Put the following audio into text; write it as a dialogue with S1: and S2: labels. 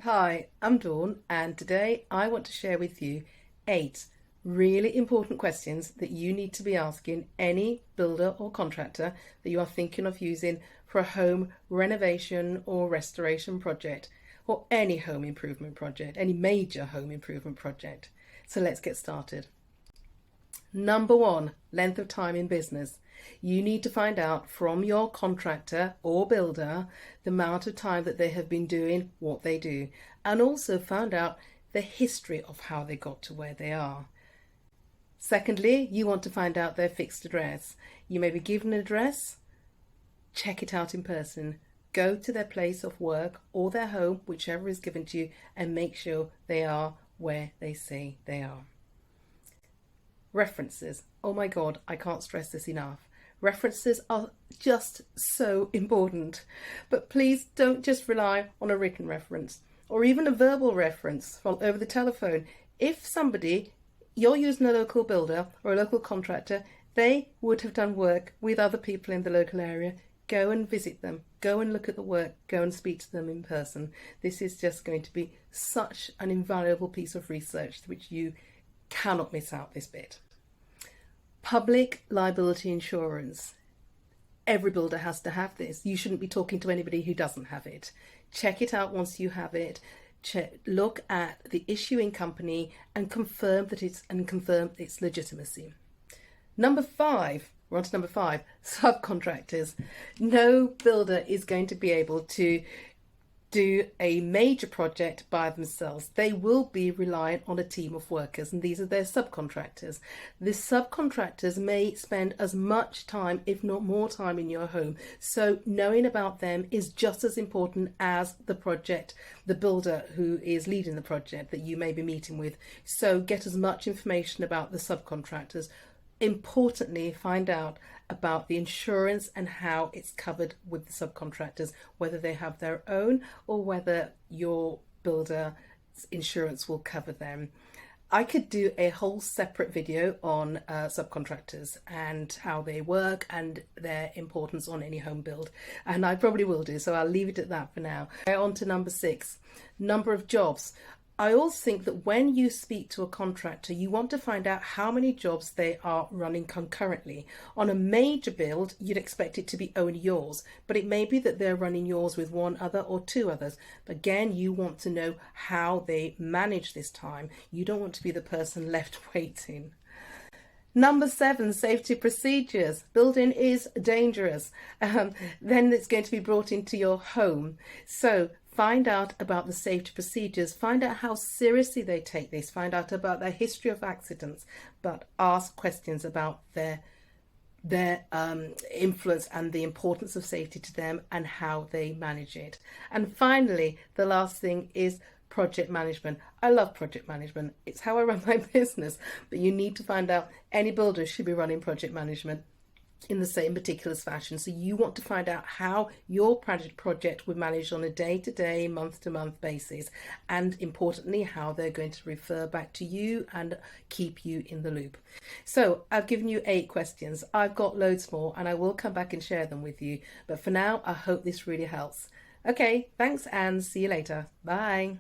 S1: Hi, I'm Dawn, and today I want to share with you 8 really important questions that you need to be asking any builder or contractor that you are thinking of using for a home renovation or restoration project, or any home improvement project, any major home improvement project. So let's get started. Number 1, length of time in business. You need to find out from your contractor or builder the amount of time that they have been doing what they do, and also find out the history of how they got to where they are. Secondly, you want to find out their fixed address. You may be given an address, check it out in person. Go to their place of work or their home, whichever is given to you, and make sure they are where they say they are. References. Oh my God, I can't stress this enough. References are just so important. But please don't just rely on a written reference or even a verbal reference from over the telephone. If you're using a local builder or a local contractor, they would have done work with other people in the local area. Go and visit them. Go and look at the work. Go and speak to them in person. This is just going to be such an invaluable piece of research which you cannot miss out this bit. Public liability insurance. Every builder has to have this. You shouldn't be talking to anybody who doesn't have it. Check it out once you have it. Look at the issuing company and confirm its legitimacy. Number 5. We're on to number 5. Subcontractors. No builder is going to be able to do a major project by themselves. They will be reliant on a team of workers, and these are their subcontractors. The subcontractors may spend as much time, if not more time, in your home. So knowing about them is just as important as the project, the builder who is leading the project that you may be meeting with. So get as much information about the subcontractors. Importantly, find out about the insurance and how it's covered with the subcontractors, whether they have their own or whether your builder's insurance will cover them. I could do a whole separate video on subcontractors and how they work and their importance on any home build, and I probably will do, so I'll leave it at that for now. On to number 6, number of jobs. I also think that when you speak to a contractor, you want to find out how many jobs they are running concurrently. On a major build, you'd expect it to be only yours, but it may be that they're running yours with one other or 2 others. But again, you want to know how they manage this time. You don't want to be the person left waiting. Number 7, safety procedures. Building is dangerous. Then it's going to be brought into your home. So find out about the safety procedures, find out how seriously they take this, find out about their history of accidents, but ask questions about their influence and the importance of safety to them and how they manage it. And finally, the last thing is project management. I love project management. It's how I run my business, but you need to find out any builder should be running project management in the same meticulous fashion. So you want to find out how your project would manage on a day-to-day, month-to-month basis, and importantly how they're going to refer back to you and keep you in the loop. So I've given you 8 questions. I've got loads more and I will come back and share them with you, but for now I hope this really helps. Okay, thanks and see you later. Bye.